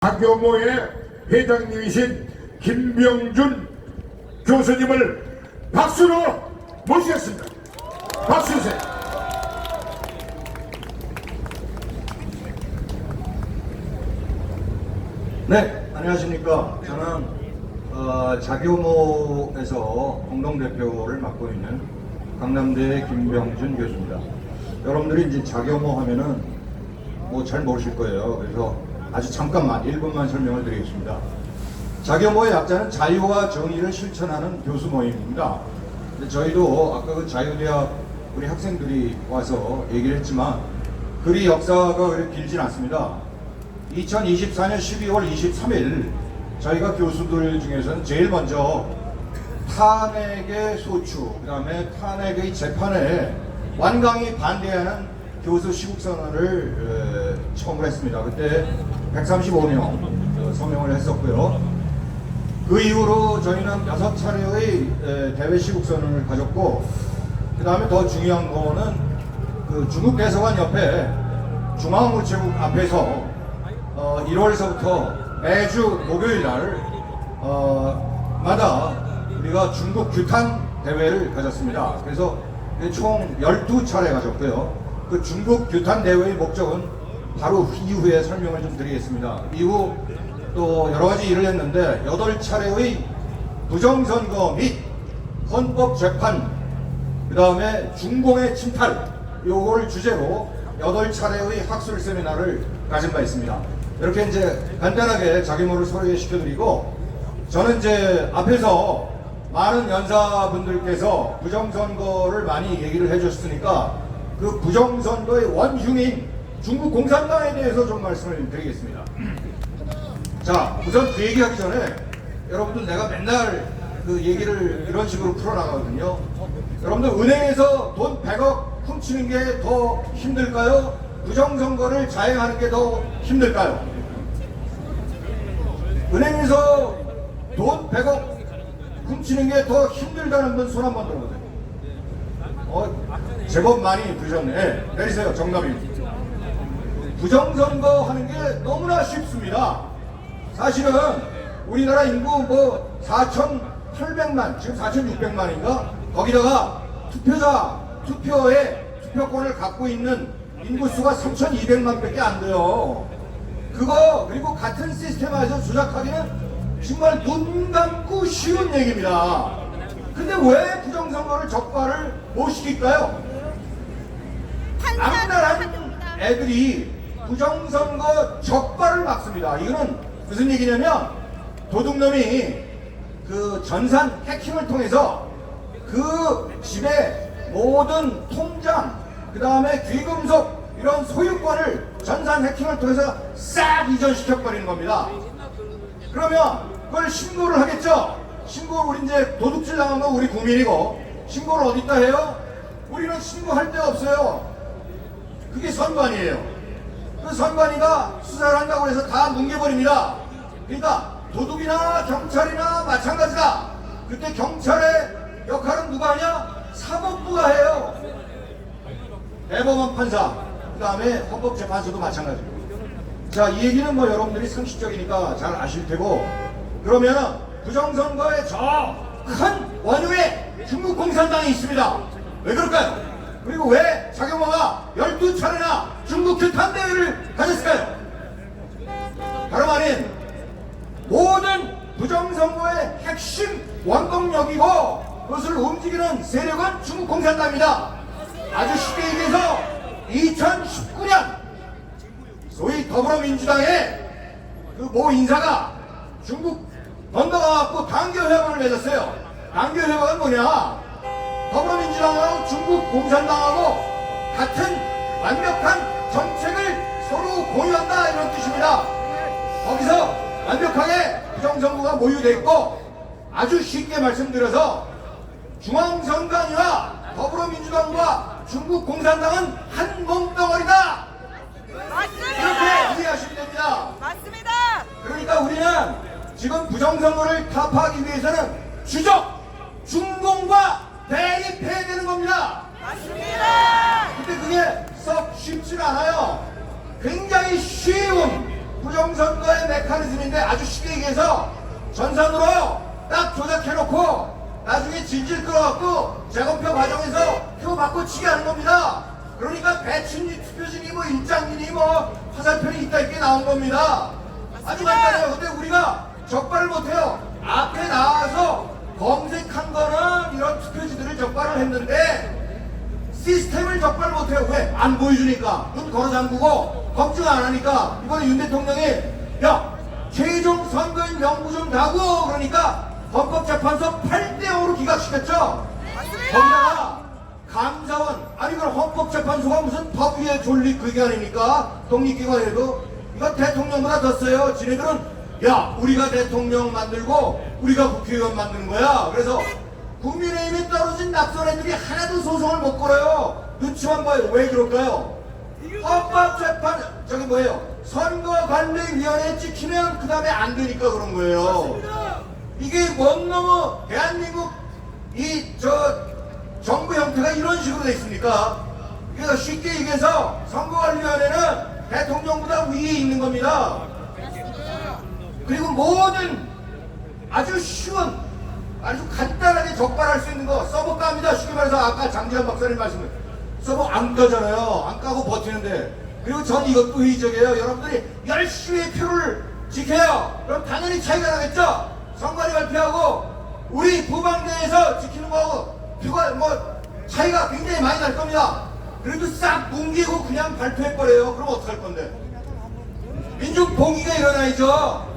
학교모의 회장님이신 김병준 교수님을 박수로 모시겠습니다. 박수 주세요. 네, 안녕하십니까. 저는 자교모에서 공동대표를 맡고 있는 강남대 김병준 교수입니다. 여러분들이 이제 자교모 하면은 뭐 잘 모르실 거예요. 그래서 아주 잠깐만 1분만 설명을 드리겠습니다. 자교모의 약자는 자유와 정의를 실천하는 교수 모임입니다. 저희도 아까 그 자유대학 우리 학생들이 와서 얘기를 했지만 그리 역사가 그렇게 길진 않습니다. 2024년 12월 23일 저희가 교수들 중에서는 제일 먼저 탄핵의 소추, 그 다음에 탄핵의 재판에 완강히 반대하는 교수 시국선언을 처음으로 했습니다. 그때 135명 서명을 했었고요. 그 이후로 저희는 6차례의 대외 시국선언을 가졌고, 그 다음에 더 중요한 거는 그 중국 대사관 옆에 중앙우체국 앞에서 1월서부터 매주 목요일 날 마다 우리가 중국 규탄 대회를 가졌습니다. 그래서 총 12차례 가졌고요. 그 중국 규탄 대회의 목적은 바로 이후에 설명을 좀 드리겠습니다. 이후 또 여러 가지 일을 했는데 8차례의 부정선거 및 헌법재판, 그 다음에 중공의 침탈, 요걸 주제로 8차례의 학술 세미나를 가진 바 있습니다. 이렇게 이제 간단하게 자기모를 소개시켜드리고, 저는 이제 앞에서 많은 연사분들께서 부정선거를 많이 얘기를 해줬으니까 그 부정선거의 원흉인 중국 공산당에 대해서 좀 말씀을 드리겠습니다. 자, 우선 그 얘기하기 전에 여러분들 내가 맨날 그 얘기를 이런 식으로 풀어나가거든요. 여러분들 은행에서 돈 100억 훔치는 게 더 힘들까요? 부정선거를 자행하는 게 더 힘들까요? 은행에서 돈 100억 훔치는 게 더 힘들다는 분 손 한번 들어보세요. 제법 많이 부르셨네. 네, 내리세요. 정답입니다. 부정선거 하는 게 너무나 쉽습니다. 사실은 우리나라 인구 뭐 4,800만, 지금 4,600만인가? 거기다가 투표권을 갖고 있는 인구수가 3,200만 밖에 안 돼요. 그리고 같은 시스템에서 조작하기는 정말 눈 감고 쉬운 얘기입니다. 근데 왜 부정선거를 적발을 못 시킬까요? 악랄한 애들이 부정선거 적발을 막습니다. 이거는 무슨 얘기냐면 도둑놈이 그 전산 해킹을 통해서 그 집의 모든 통장, 그 다음에 귀금속 이런 소유권을 전산 해킹을 통해서 싹 이전시켜버리는 겁니다. 그러면 그걸 신고를 하겠죠? 신고를 우리 이제 도둑질 당한 건 우리 국민이고, 신고를 어디다 해요? 우리는 신고할 데가 없어요. 그게 선관위예요. 그 선관위가 수사를 한다고 해서 다 뭉개버립니다. 그러니까 도둑이나 경찰이나 마찬가지다. 그때 경찰의 역할은 누가 하냐? 사법부가 해요. 대법원 판사, 그 다음에 헌법재판소도 마찬가지고. 자, 이 얘기는 뭐 여러분들이 상식적이니까 잘 아실 테고, 그러면은 부정선거의 저 큰 원흉에 중국 공산당이 있습니다. 왜 그럴까요? 그리고 왜 자교모가 12차례나 중국 규탄 대회를 가졌을까요? 다름 아닌 모든 부정선거의 핵심 원동력이고 그것을 움직이는 세력은 중국 공산당입니다. 아주 쉽게 얘기해서 2019년 소위 더불어민주당의 그 모 인사가 중국 건너가갖고 당교협약을 맺었어요. 당교협약은 뭐냐? 더불어민주당하고 중국 공산당하고 같은 완벽한 정책을 서로 공유한다, 이런 뜻입니다. 거기서 완벽하게 부정선거가 모유돼 있고, 아주 쉽게 말씀드려서 중앙선관위와 더불어민주당과 중국 공산당은 한 몸덩어리다, 이렇게 이해하시면 됩니다. 맞습니다. 그러니까 우리는 지금 부정선거를 타파하기 위해서는 주적, 중공과 대립해야 되는 겁니다. 맞습니다. 근데 그게 썩 쉽지는 않아요. 굉장히 쉬운 부정선거의 메커니즘인데 아주 쉽게 얘기해서 전산으로 딱 조작해놓고 나중에 질질 끌어갖고 재검표 과정에서 표 바꿔치기 하는 겁니다. 그러니까 배춘리 투표진이 뭐 일장민이 뭐 화살표이 있다 이렇게 나온 겁니다. 아주 간단해요. 근데 우리가 적발을 못해요. 앞에 나와서 검색한 거는 이런 투표지들을 적발을 했는데 시스템을 적발 못해요. 왜? 안 보여주니까. 눈 걸어 잠그고 검증 안 하니까. 이번에 윤 대통령이 야 최종 선거인 명부 좀 다고 그러니까 헌법재판소 8대5로 기각시켰죠. 거기다가 감사원 아니 그럼 헌법재판소가 무슨 법 위에 존립 그게 아닙니까? 독립기관에도 이거 대통령보다 더 세요. 지네들은 야 우리가 대통령 만들고 우리가 국회의원 만드는 거야. 그래서 국민의힘에 떨어진 낙선 애들이 하나도 소송을 못 걸어요. 눈치만 봐요. 왜 그럴까요? 헌법재판 저기 뭐예요? 선거관리위원회에 찍히면 그 다음에 안 되니까 그런 거예요. 이게 너무 대한민국 이 정부 형태가 이런 식으로 돼 있습니까? 그래서 쉽게 얘기해서 선거관리위원회는 대통령보다 위에 있는 겁니다. 그리고 모든 아주 쉬운 아주 간단하게 적발할 수 있는 거 서버 깝니다. 쉽게 말해서 아까 장지현 박사님 말씀을 서버 안 까잖아요. 안 까고 버티는데 그리고 전 이것도 회의적이에요. 여러분들이 열심히 표를 지켜요. 그럼 당연히 차이가 나겠죠. 선관위 발표하고 우리 부방대에서 지키는 거하고 표가 뭐 차이가 굉장히 많이 날 겁니다. 그래도 싹 뭉개고 그냥 발표해버려요. 그럼 어떡할 건데? 민중 봉기가 일어나야죠.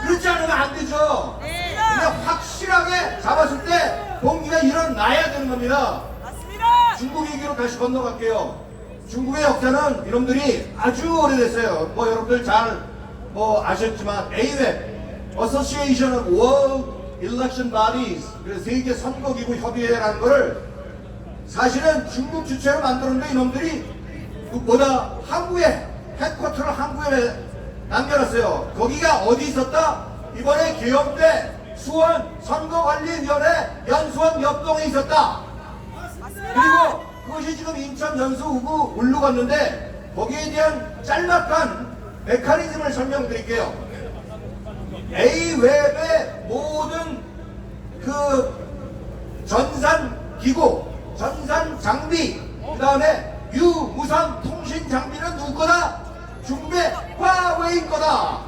그렇지 않으면 안 되죠. 그냥 확실하게 잡았을 때 봉기가 일어나야 되는 겁니다. 중국 얘기로 다시 건너갈게요. 중국의 역사는 이놈들이 아주 오래됐어요. 뭐 여러분들 잘 뭐 아셨지만 AWEB Association of World Election Bodies 그래서 세계 선거기구 협의회라는 거를 사실은 중국 주체로 만들었는데 이놈들이 보다 한국에 헤드쿼터를 한국에 남겨놨어요. 거기가 어디 있었다? 이번에 계엄 때 수원 선거관리위원회 연수원 옆동에 있었다. 그리고 그것이 지금 인천 연수 우구 울루 갔는데 거기에 대한 짤막한 메커니즘을 설명드릴게요. AWEB의 모든 그 전산 기구, 전산 장비, 그 다음에 유무선 통신 장비는 누구 거다? 중국의 화웨이 거다.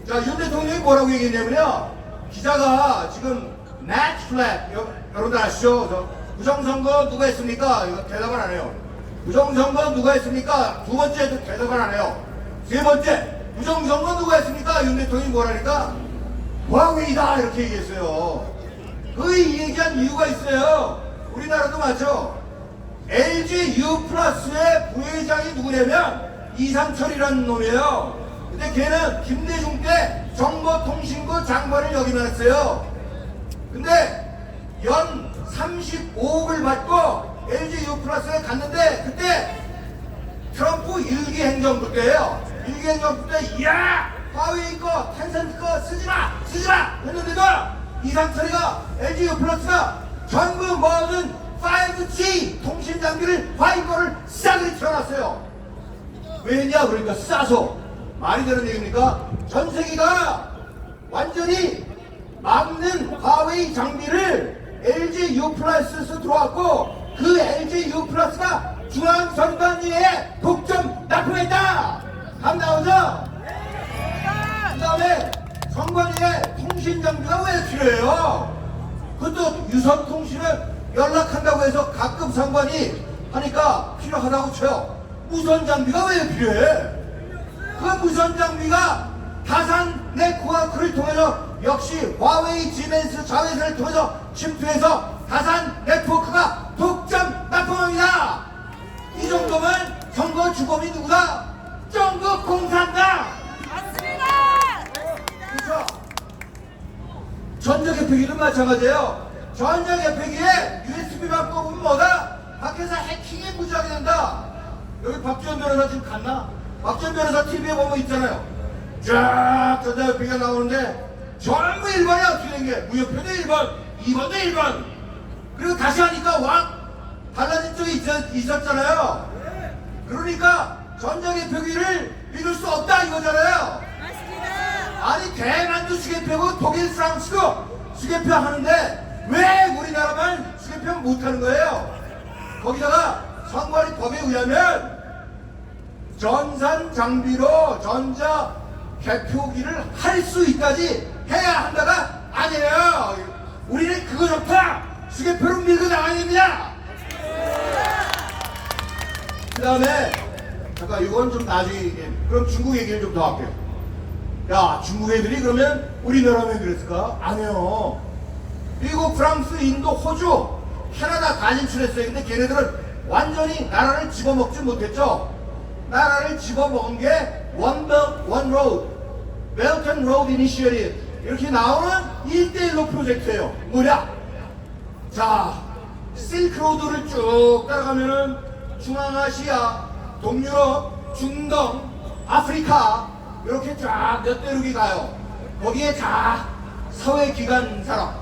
자, 윤 대통령이 뭐라고 얘기했냐면요. 기자가 지금 match flag, 여러분들 아시죠? 부정선거 누가 했습니까? 이거 대답을 안 해요. 부정선거 누가 했습니까? 두 번째도 대답을 안 해요. 세 번째, 부정선거 누가 했습니까? 윤 대통령이 뭐라니까? 화웨이다 이렇게 얘기했어요. 그 얘기한 이유가 있어요. 우리나라도 맞죠? LG U+의 부회장이 누구냐면 이상철이라는 놈이에요. 근데 걔는 김대중 때 정보통신부 장관을 역임했어요. 근데 연 35억을 받고 LG U+에 갔는데 그때 트럼프 일기 행정부 때예요. 일기 행정부 때 야 화웨이 거 텐센트 거 쓰지마 했는데도 이상철이가 LG U+가 전부 모든 5G 통신 장비를 화웨이 거를 싸그리 튀어놨어요. 왜 했냐? 그러니까 싸서. 말이 되는 얘기입니까? 전 세계가 완전히 막는 화웨이 장비를 LG U+에서 들어왔고 그 LG U+가 중앙선관위에 독점 납품했다. 답 나오죠? 그 다음에 선관위에 통신 장비가 왜 필요해요? 그것도 유선 통신을 연락한다고 해서 가끔 상관이 하니까 필요하다고 쳐요. 무선 장비가 왜 필요해? 그 무선 장비가 다산 네트워크를 통해서 역시 화웨이 지멘스 자회사를 통해서 침투해서 다산 네트워크가 독점 납품합니다. 이 정도면 선거 주범이 누구다? 중국 공산당. 맞습니다. 그렇죠? 전자개폐기도 마찬가지예요. 전자개폐기에 USB만 꼽으면 뭐다? 밖에서 해킹이 무지하게 된다. 여기 박지원 변호사 지금 갔나? 박지원 변호사 TV에 보면 있잖아요. 쫙 전자개폐기가 나오는데 전부 1번이 어떻게 된 게? 무효표도 1번, 2번도 1번. 그리고 다시 하니까 왕 달라진 쪽이 있었잖아요. 그러니까 전장의 표기를 믿을 수 없다 이거잖아요. 아니 대만도 수개표고 독일 프랑스도 수개표 하는데 왜 우리나라만 수개표 못하는 거예요? 거기다가 선관위 법에 의하면 전산 장비로 전자 개표기를 할 수 있다지 해야 한다가 아니에요. 우리는 그거 좋다 수개표로 밀고 나가야 됩니다. 그 다음에 잠깐 이건 좀 나중에 얘기해. 그럼 중국 얘기를 좀 더 할게요. 야 중국 애들이 그러면 우리나라면 그랬을까? 아니요. 미국, 프랑스, 인도, 호주, 캐나다 다 진출했어요. 근데 걔네들은 완전히 나라를 집어먹지 못했죠. 나라를 집어먹은 게 One Belt, One Road, Belt and Road Initiative 이렇게 나오는 1대1로 프로젝트예요. 뭐냐? 자, 실크로드를 쭉 따라가면은 중앙아시아, 동유럽, 중동, 아프리카 이렇게 쫙 몇 대륙이 가요. 거기에 다 사회기관 산업,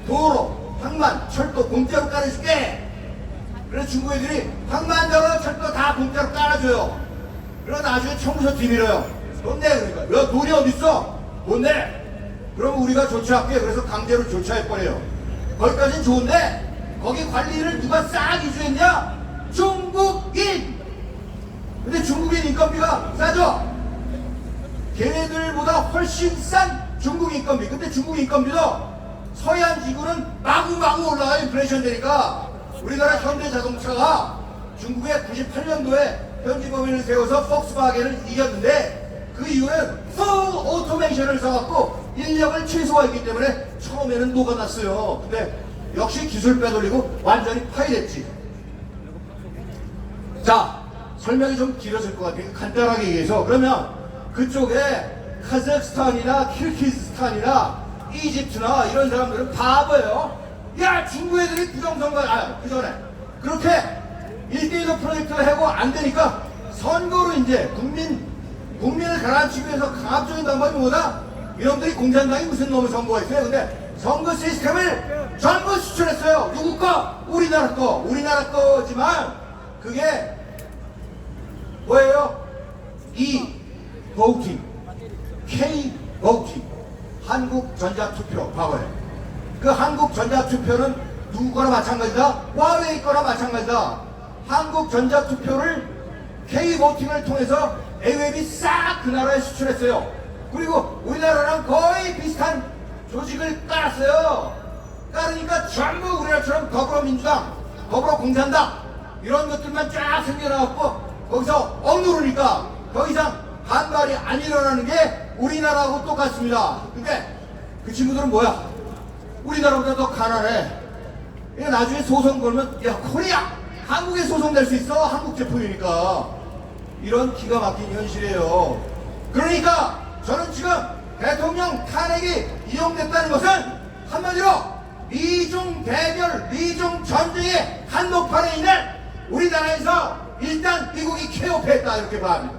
도로, 항만, 철도 공짜로 깔아줄게. 그래서 중국 애들이 항만도로 철도 다 공짜로 깔아줘요. 그러고 나중에 청구서 뒤밀어요. 돈 내. 그러니까 야 돈이 어딨어? 못 내. 그럼 우리가 조치할게. 그래서 강제로 조치해버려요. 거기까지는 좋은데 거기 관리를 누가 싹 이주했냐? 중국인. 근데 중국인 인건비가 싸죠? 걔네들보다 훨씬 싼 중국 인건비. 근데 중국 인건비도 서해안 지구는 마구마구 올라가요. 인플레이션 되니까. 우리나라 현대자동차가 중국에 98년도에 현지법인을 세워서 폭스바겐을 이겼는데 그 이유는 풀 오토메이션을 써갖고 인력을 최소화했기 때문에 처음에는 녹아났어요. 근데 역시 기술 빼돌리고 완전히 파이됐지. 자, 설명이 좀 길어질 것 같아요. 간단하게 얘기해서. 그러면 그쪽에 카자흐스탄이나 키르기스탄이나 이집트나 이런 사람들은 바보예요. 야 중국 애들이 부정선거 그 전에 그렇게 1대1로 프로젝트를 하고 안 되니까 선거로 이제 국민을 가라앉히기 위해서 강압적인 방법이 뭐다? 이놈들이 공산당이 무슨 놈의 선거가 있어요. 근데 선거 시스템을 전부 수출했어요. 누구 거? 우리나라 거. 우리나라 거지만 그게 뭐예요? voting, K-voting, 한국 전자투표 과거에. 그 한국 전자투표는 누구 거나 마찬가지다? 화웨이 거나 마찬가지다. 한국 전자투표를 K-voting을 통해서 AWEB이 싹 그 나라에 수출했어요. 그리고 우리나라랑 거의 비슷한 조직을 깔았어요. 깔으니까 전부 우리나라처럼 더불어민주당, 더불어공산당 이런 것들만 쫙 생겨나갖고 거기서 억누르니까 더 이상 반발이 안 일어나는 게 우리나라하고 똑같습니다. 근데 그 친구들은 뭐야? 우리나라보다 더 가난해. 그러니까 나중에 소송 걸면 야 코리아 한국에 소송될 수 있어. 한국 제품이니까. 이런 기가 막힌 현실이에요. 그러니까 저는 지금 대통령 탄핵이 이용됐다는 것은 한마디로 미중 대결, 미중 전쟁의 한복판에 있는 우리나라에서 일단 미국이 케어했다 이렇게 봐합니다.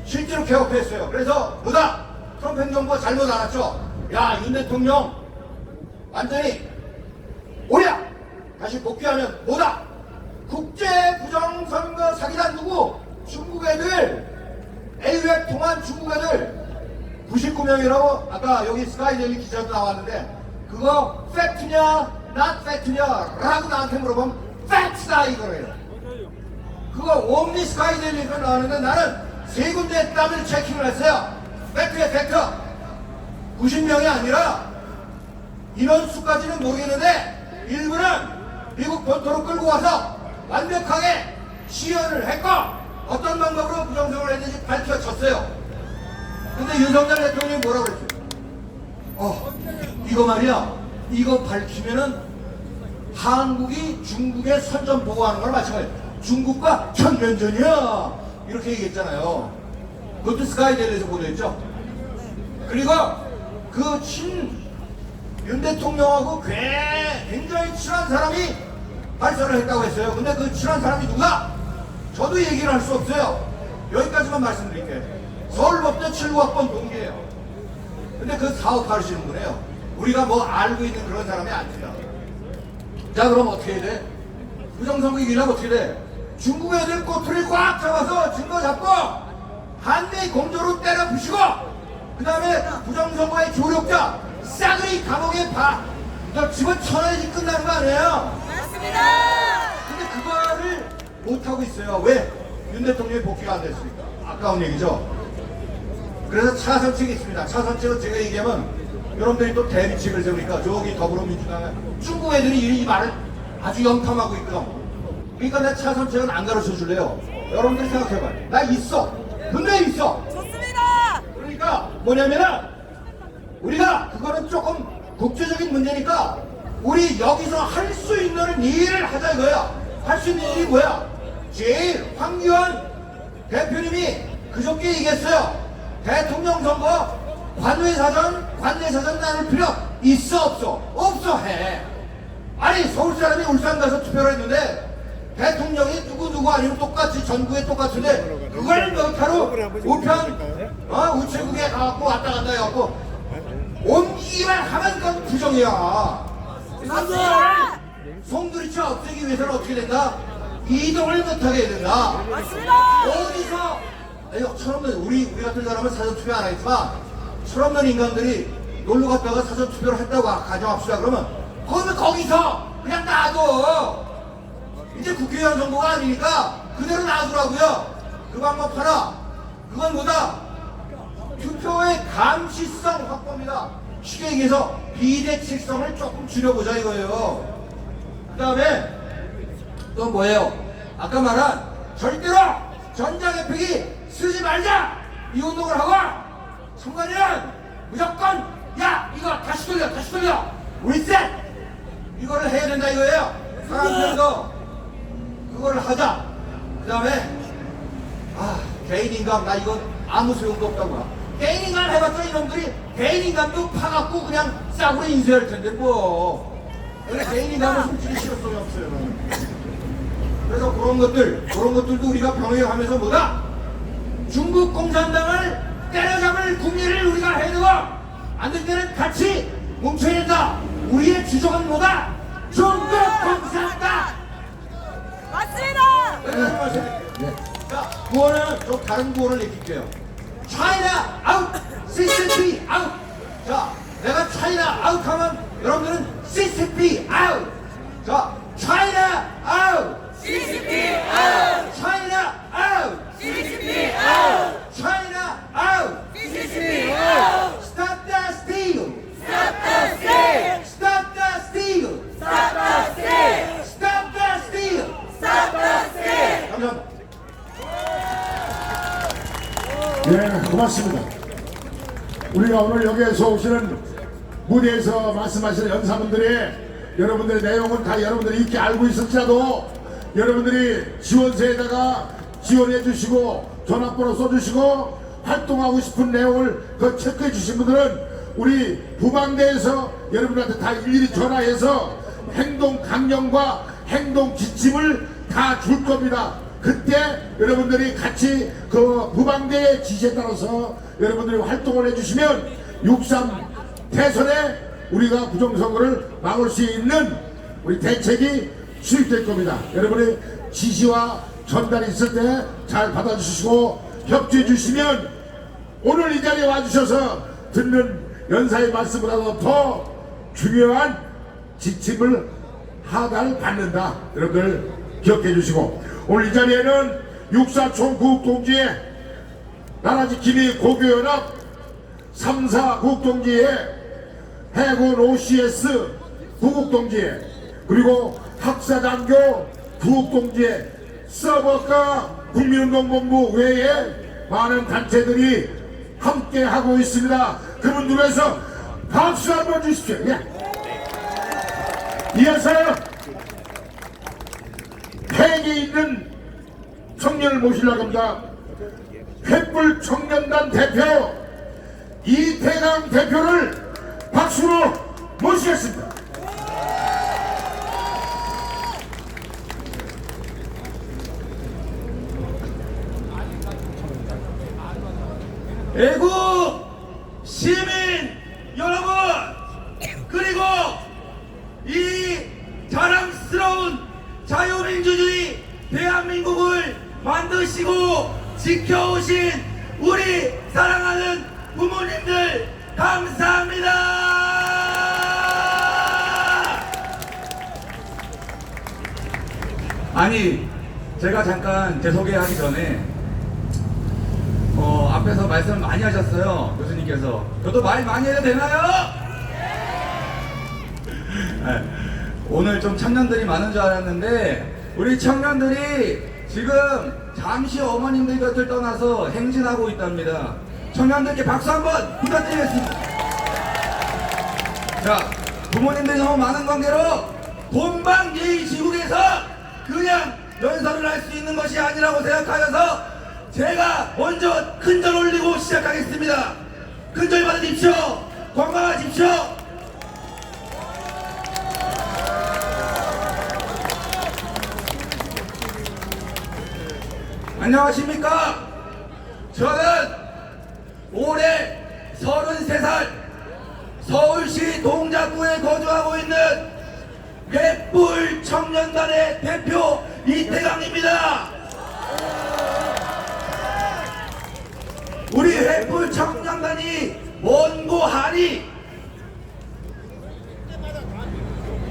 실제로 개혁했어요. 그래서 뭐다? 트럼프 행정부가 잘못 알았죠. 야, 윤 대통령 완전히 오야 다시 복귀하면 뭐다? 국제 부정선거 사기단 누구? 중국 애들, AWEB 통한 중국 애들 99명이라고 아까 여기 스카이데일리 기사도 나왔는데 그거 팩트냐, not 팩트냐 라고 나한테 물어보면 팩트다 이거래요. 그거 옴니 스카이데일리에서 나왔는데 나는 세 군데 땀을 체킹을 했어요. 팩트에 팩트. 90명이 아니라 인원수까지는 모르겠는데 일부는 미국 본토로 끌고 와서 완벽하게 시연을 했고 어떤 방법으로 부정선거를 했는지 밝혀졌어요. 근데 윤석열 대통령이 뭐라고 그랬죠? 이거 말이야. 이거 밝히면은 한국이 중국에 선전 보고하는 거랑 마찬가지야. 중국과 천면전이야. 이렇게 얘기했잖아요. 그것도 스카이데일리에서 보도했죠. 그리고 그 윤 대통령하고 굉장히 친한 사람이 발설을 했다고 했어요. 근데 그 친한 사람이 누가? 저도 얘기를 할 수 없어요. 여기까지만 말씀드릴게요. 서울법대 79학번 동기예요. 근데 그 사업 하시는 분이에요. 우리가 뭐 알고 있는 그런 사람이 아니에요. 자, 그럼 어떻게 해야 돼? 부정선거 이기려면 어떻게 돼? 중국 애들 꼬투리 꽉 잡아서 증거 잡고 한미 공조로 때려 부시고 그 다음에 부정선거의 조력자 싸그리 감옥에 집어쳐야지 끝나는 거 아니에요? 맞습니다. 근데 그거를 못하고 있어요. 왜? 윤 대통령이 복귀가 안 됐으니까. 아까운 얘기죠. 그래서 차선책이 있습니다. 차선책은 제가 얘기하면 여러분들이 또 대비책을 세우니까 저기 더불어민주당에 중국 애들이 이 말을 아주 염탐하고 있거든. 그러니까 내 차선책은 안 가르쳐 줄래요. 여러분들이 생각해봐요. 나 있어. 분명히 있어. 좋습니다. 그러니까 뭐냐면은 우리가 그거는 조금 국제적인 문제니까 우리 여기서 할 수 있는 일을 하자 이거야. 할 수 있는 일이 뭐야? 제일 황교안 대표님이 그저께 얘기했어요. 대통령 선거 관내사전 나눌 필요 있어 없어? 없어 해. 아니 서울 사람이 울산 가서 투표를 했는데 대통령이 누구 아니면 똑같이 전국에 똑같은데 그걸 몇타로 우편 우체국에 가갖고 왔다 갔다 해갖고 옮기기만 하면 그건 부정이야. 맞습니다. 송두리차 없애기 위해서는 어떻게 된다? 이동을 못하게 해야 된다. 맞습니다. 어디서 철없는 우리 같은 사람은 사전 투표 안 하겠지만 철없는 인간들이 놀러 갔다가 사전 투표를 했다고 가정합시다. 그러면 거기서 그냥 놔둬. 이제 국회의원 선거가 아니니까 그대로 놔두라고요. 그 방법 하나. 그건 뭐다? 투표의 감시성 확보입니다. 쉽게 얘기해서 비대칭성을 조금 줄여보자 이거예요. 그 다음에 또 뭐예요? 아까 말한 절대로 전자개표기 쓰지 말자 이 운동을 하고 선관위는 무조건 야 이거 다시 돌려 리셋 이거를 해야 된다 이거예요. 사람들도 그거를 하자. 그 다음에 개인인감 나 이거 아무 소용도 없다고. 개인인감 해봤자 이놈들이 개인인감도 파갖고 그냥 싸구려 인쇄할 텐데 뭐. 그래 개인인감은 솔직히 실효성이 없어요. 그래서 그런 것들도 우리가 병행하면서 뭐다? 중국 공산당을 때려잡을 국리를 우리가 해야 되고 안 될 때는 같이 뭉쳐야 된다. 우리의 주적은 뭐다? 중국 공산당. 맞습니다. 자, 구호는 좀 다른 구호를 내릴게요. 차이나 아웃, CCP 아웃. 자, 내가 차이나 아웃 하면 여러분들은 CCP 아웃. 자, 차이나 아웃, CCP 아웃. 차이나 아웃, CCP 아웃. 차이나 아웃. CCP 아웃. Stop the steal. Stop the steal. Stop the steal. Stop the steal. Stop the steal. Stop the steal. 감사합니다. 네, 고맙습니다. 우리가 오늘 여기에서 오시는 무대에서 말씀하시는 연사분들의 여러분들의 내용은 다 여러분들이 익히 알고 있을지라도 여러분들이 지원서에다가 지원해 주시고 전화번호 써주시고 활동하고 싶은 내용을 그 체크해 주신 분들은 우리 부방대에서 여러분들한테 다 일일이 전화해서 행동 강령과 행동 지침을 다 줄 겁니다. 그때 여러분들이 같이 그 부방대의 지시에 따라서 여러분들이 활동을 해주시면 6.3 대선에 우리가 부정선거를 막을 수 있는 우리 대책이 수립될 겁니다. 여러분의 지시와 전달이 있을 때 잘 받아주시고 협조해 주시면 오늘 이 자리에 와주셔서 듣는 연사의 말씀보다도 더 중요한 지침을 하달 받는다. 여러분들 기억해 주시고 오늘 이 자리에는 6.4 총구국동지회 나라지킴이 고교연합 3.4 구국동지회 해군 OCS 구국동지회 그리고 학사장교 구국동지회 서버가 국민운동본부 외에 많은 단체들이 함께 하고 있습니다. 그분들 위해서 박수 한번 주십시오. 예. 이어서 팩이 있는 청년을 모시려고 합니다. 횃불 청년단 대표 이태강 대표를 박수로 모시겠습니다. 애국 시민 여러분 그리고 이 자랑스러운 자유민주주의 대한민국 대한민국을 만드시고 지켜오신 우리 사랑하는 부모님들 감사합니다. 아니, 제가 잠깐 제 소개하기 전에 앞에서 말씀을 많이 하셨어요, 교수님께서. 저도 말 많이 해도 되나요? 네. 오늘 좀 청년들이 많은 줄 알았는데 우리 청년들이 지금 잠시 어머님들 곁을 떠나서 행진하고 있답니다. 청년들께 박수 한번 부탁드리겠습니다. 자, 부모님들이 너무 많은 관계로 동방예의지국에서 그냥 연설을 할 수 있는 것이 아니라고 생각하여서 제가 먼저 큰절 올리고 시작하겠습니다. 큰절 받으십시오. 건강하십시오. 안녕하십니까? 저는 올해 33살 서울시 동작구에 거주하고 있는 횃불 청년단의 대표 이태강입니다. 우리 횃불 청년단이 먼고 하니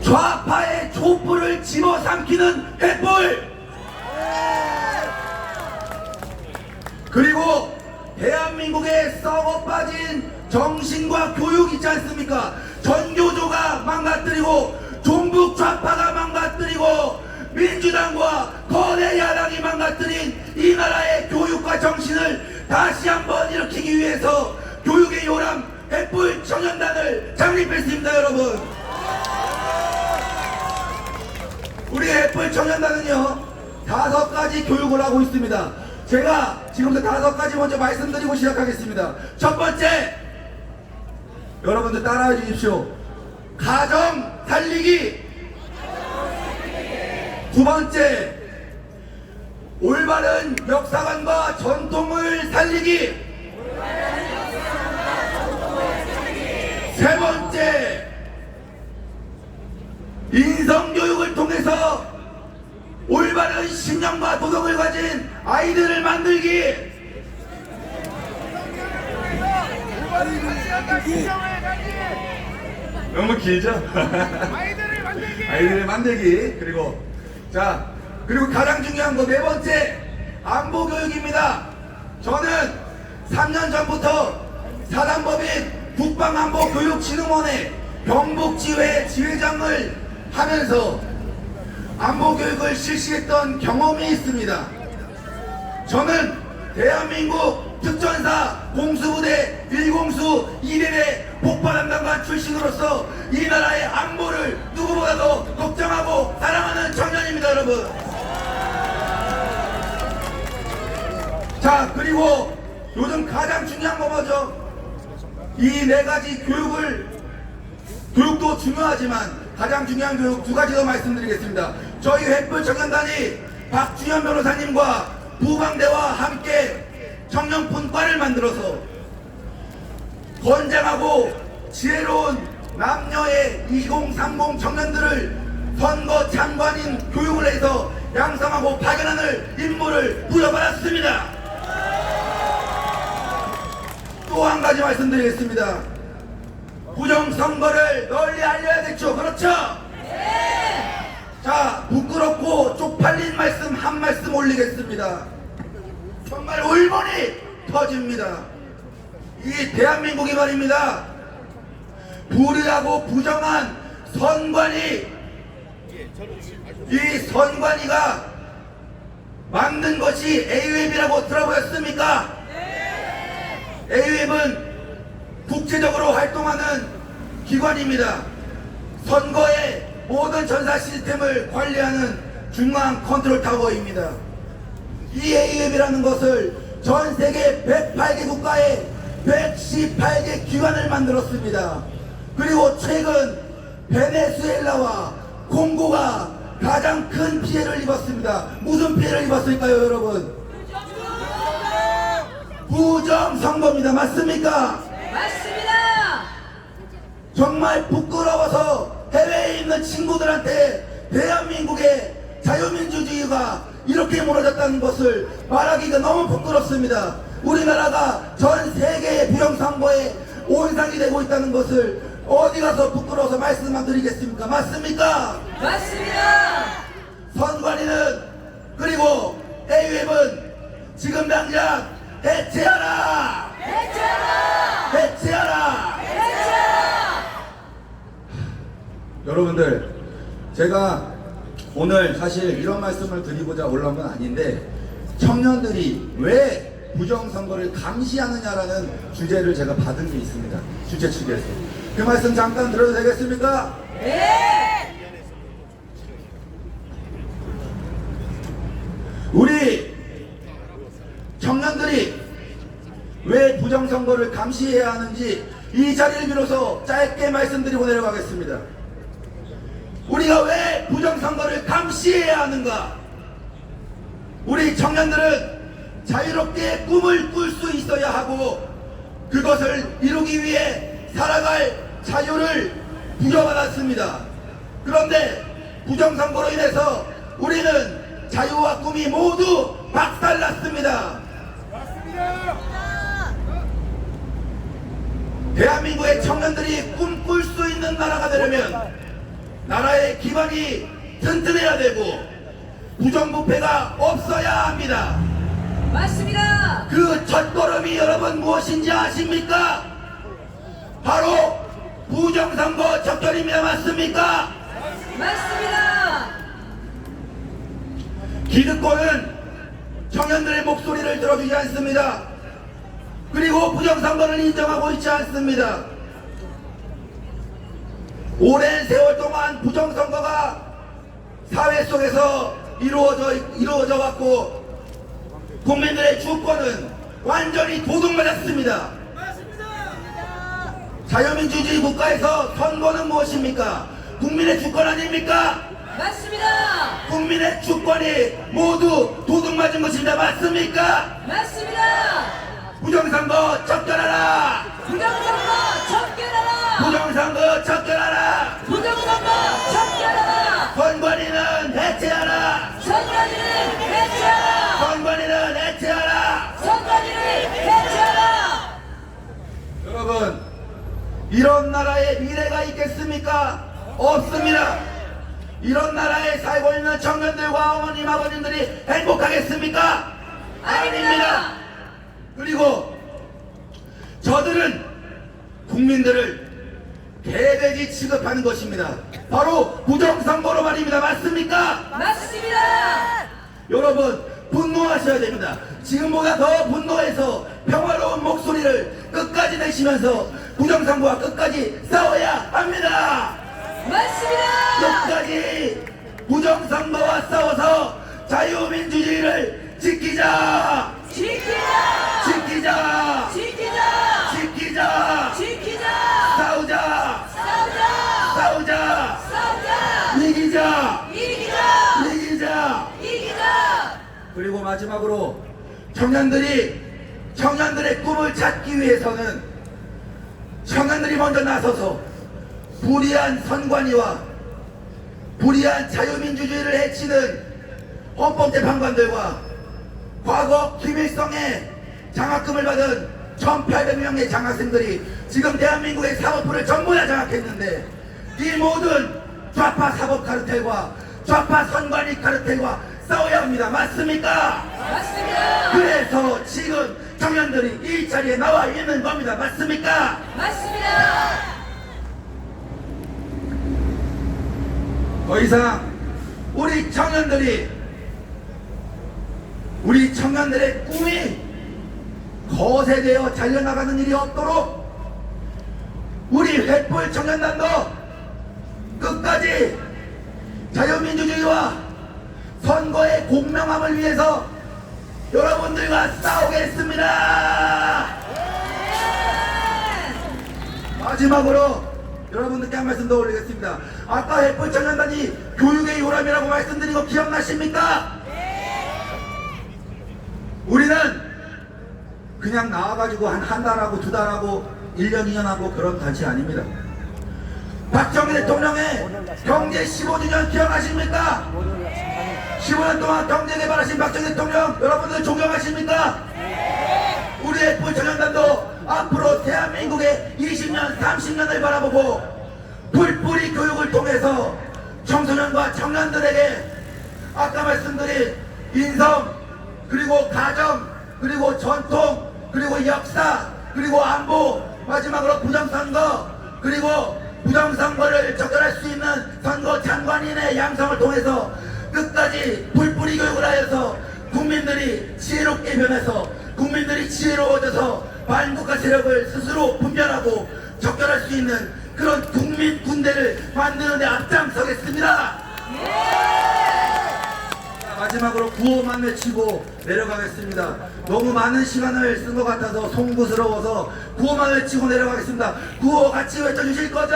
좌파의 촛불을 집어삼키는 횃불, 그리고 대한민국에 썩어 빠진 정신과 교육 있지 않습니까? 전교조가 망가뜨리고 종북 좌파가 망가뜨리고 민주당과 거대 야당이 망가뜨린 이 나라의 교육과 정신을 다시 한번 일으키기 위해서 교육의 요람 횃불 청년단을 창립했습니다. 여러분, 우리 횃불 청년단은요 5가지 교육을 하고 있습니다. 제가 지금부터 5가지 먼저 말씀드리고 시작하겠습니다. 첫 번째, 여러분들 따라해 주십시오. 가정 살리기. 두 번째, 올바른 역사관과 전통을 살리기. 세 번째, 인성교육을 통해서 올바른 신념과 도덕을 가진 아이들을 만들기. 너무 길죠? 아이들을 만들기. 그리고 가장 중요한 거 네 번째, 안보 교육입니다. 저는 3년 전부터 사단법인 국방안보교육진흥원의 경북지회 지회장을 하면서 안보 교육을 실시했던 경험이 있습니다. 저는 대한민국 특전사 공수부대 1공수 1일의 폭발함당관 출신으로서 이 나라의 안보를 누구보다도 걱정하고 사랑하는 청년입니다. 여러분, 자, 그리고 요즘 가장 중요한 거 뭐죠? 이 4가지 교육도 중요하지만 가장 중요한 교육 2가지 더 말씀드리겠습니다. 저희 횃불 청년단이 박준현 변호사님과 부방대와 함께 청년분과를 만들어서 건장하고 지혜로운 남녀의 2030 청년들을 선거 장관인 교육을 해서 양성하고 파견하는 임무를 부여받았습니다. 또 한 가지 말씀드리겠습니다. 부정선거를 널리 알려야겠죠? 그렇죠? 네! 자, 부끄럽고 쪽팔린 말씀 한 말씀 올리겠습니다. 정말 울분이 터집니다. 이 대한민국이 말입니다, 불의하고 부정한 선관위, 이 선관위가 만든 것이 AWEB이라고 들어보셨습니까? AWEB은 국제적으로 활동하는 기관입니다. 선거의 모든 전사 시스템을 관리하는 중앙 컨트롤 타워입니다. 이 AWEB이라는 것을 전 세계 108개 국가에 118개 기관을 만들었습니다. 그리고 최근 베네수엘라와 콩고가 가장 큰 피해를 입었습니다. 무슨 피해를 입었을까요, 여러분? 부정선거입니다. 맞습니까? 맞습니다. 정말 부끄러워서 해외에 있는 친구들한테 대한민국의 자유민주주의가 이렇게 무너졌다는 것을 말하기가 너무 부끄럽습니다. 우리나라가 전 세계의 부정선거에 온상이 되고 있다는 것을 어디 가서 부끄러워서 말씀만 드리겠습니까? 맞습니까? 맞습니다. 선관위는 그리고 AUM은 지금 당장 해체하라! 해체하라! 해체하라! 해체하라! 여러분들, 제가 오늘 사실 이런 말씀을 드리고자 올라온 건 아닌데, 청년들이 왜 부정선거를 감시하느냐라는 주제를 제가 받은 게 있습니다. 주최 측에서. 그 말씀 잠깐 들어도 되겠습니까? 네! 우리 청년들이 왜 부정선거를 감시해야 하는지 이 자리를 빌어서 짧게 말씀드리고 내려가겠습니다. 우리가 왜 부정선거를 감시해야 하는가? 우리 청년들은 자유롭게 꿈을 꿀 수 있어야 하고 그것을 이루기 위해 살아갈 자유를 부여받았습니다. 그런데 부정선거로 인해서 우리는 자유와 꿈이 모두 박살났습니다. 대한민국의 청년들이 꿈꿀 수 있는 나라가 되려면 나라의 기반이 튼튼해야 되고 부정부패가 없어야 합니다. 맞습니다. 그 첫걸음이 여러분 무엇인지 아십니까? 바로 부정선거 적절입니다. 맞습니까? 맞습니다. 기득권은 청년들의 목소리를 들어주지 않습니다. 그리고 부정선거를 인정하고 있지 않습니다. 오랜 세월 동안 부정선거가 사회 속에서 이루어져 왔고 국민들의 주권은 완전히 도둑맞았습니다. 자유민주주의 국가에서 선거는 무엇입니까? 국민의 주권 아닙니까? 맞습니다. 국민의 주권이 모두 도둑맞은 것입니다. 맞습니까? 맞습니다. 부정선거 적결하라! 부정선거 척결하라! 부정선거 적결하라! 부정선거 척결하라! 선관위는 해체하라! 선관위를 해체하라! 선관위는 해체하라! 선관위를 해체하라! 여러분, 이런 나라에 미래가 있겠습니까? 없습니다. 이런 나라에 살고 있는 청년들과 어머님, 아버님들이 행복하겠습니까? 아닙니다. 그리고 저들은 국민들을 개돼지 취급하는 것입니다. 바로 부정선거로 말입니다. 맞습니까? 맞습니다. 여러분, 분노하셔야 됩니다. 지금보다 더 분노해서 평화로운 목소리를 끝까지 내시면서 부정선거와 끝까지 싸워야 합니다. 맞습니다. 끝까지 부정선거와 싸워서 자유민주주의를 지키자! 지키자! 지키자! 지키자! 지키자! 지키자! 싸우자! 싸우자! 싸우자! 싸우자! 이기자! 이기자! 이기자! 이기자! 그리고 마지막으로 청년들의 꿈을 찾기 위해서는 청년들이 먼저 나서서 불의한 선관위와 불의한 자유민주주의를 해치는 헌법재판관들과 과거 김일성의 장학금을 받은 1800명의 장학생들이 지금 대한민국의 사법부를 전부 다 장악했는데 이 모든 좌파 사법 카르텔과 좌파 선관위 카르텔과 싸워야 합니다. 맞습니까? 맞습니다. 그래서 지금 청년들이 이 자리에 나와 있는 겁니다. 맞습니까? 맞습니다. 더 이상 우리 청년들의 꿈이 거세되어 잘려나가는 일이 없도록 우리 횃불 청년단도 끝까지 자유민주주의와 선거의 공명함을 위해서 여러분들과 싸우겠습니다. 마지막으로 여러분들께 한 말씀 더 올리겠습니다. 아까 횃불 청년단이 교육의 요람이라고 말씀드린 거 기억나십니까? 우리는 그냥 나와가지고 한 달하고 두 달하고 1년 2년 하고 그런 단체 아닙니다. 박정희 대통령의 경제 15주년 기억하십니까? 15년 동안 경제 개발하신 박정희 대통령 여러분들 존경하십니까? 우리의 불청년단도 앞으로 대한민국의 20년, 30년을 바라보고 불뿌리 교육을 통해서 청소년과 청년들에게 아까 말씀드린 인성, 그리고 가정, 그리고 전통, 그리고 역사, 그리고 안보, 마지막으로 부정선거, 그리고 부정선거를 적절할 수 있는 선거 장관인의 양성을 통해서 끝까지 불뿌리 교육을 하여서 국민들이 지혜롭게 변해서 국민들이 지혜로워져서 반국가 세력을 스스로 분별하고 적절할 수 있는 그런 국민 군대를 만드는 데 앞장서겠습니다. 마지막으로 구호만 외치고 내려가겠습니다. 너무 많은 시간을 쓴 것 같아서 송구스러워서 구호만 외치고 내려가겠습니다. 구호 같이 외쳐주실 거죠?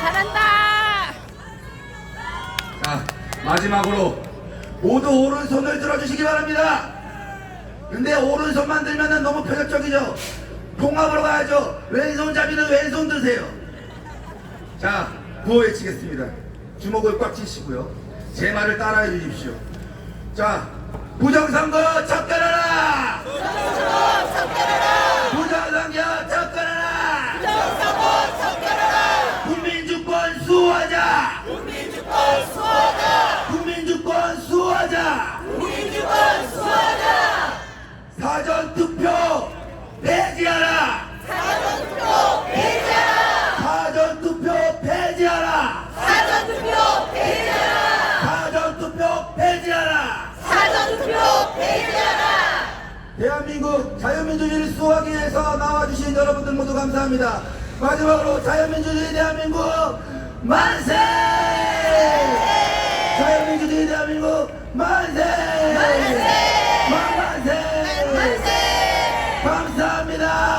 잘한다. 자, 마지막으로 모두 오른손을 들어주시기 바랍니다. 근데 오른손만 들면 너무 편협적이죠? 통합으로 가야죠. 왼손잡이는 왼손 드세요. 자, 구호 외치겠습니다. 주먹을 꽉 쥐시고요. 제 말을 따라해 주십시오. 자, 부정선거 척결하라! 부정선거 척결하라. 부정선거 척결하라! 부정선거 척결하라. 국민주권 수호하자! 국민주권 수호하자. 국민주권 수호하자! 국민주권 수호하자. 사전투표 폐지하라! 사전투표 폐지하라. 사전투표 폐지하라! 사전투표 폐지하라. 사전투표 폐지하라! 사전투표 폐지하라. 대한민국 자유민주주의를 수호하기 위해서 나와주신 여러분들 모두 감사합니다. 마지막으로 자유민주주의 대한민국 만세! 자유민주주의 대한민국 만세! 만세! 만세. 감사합니다.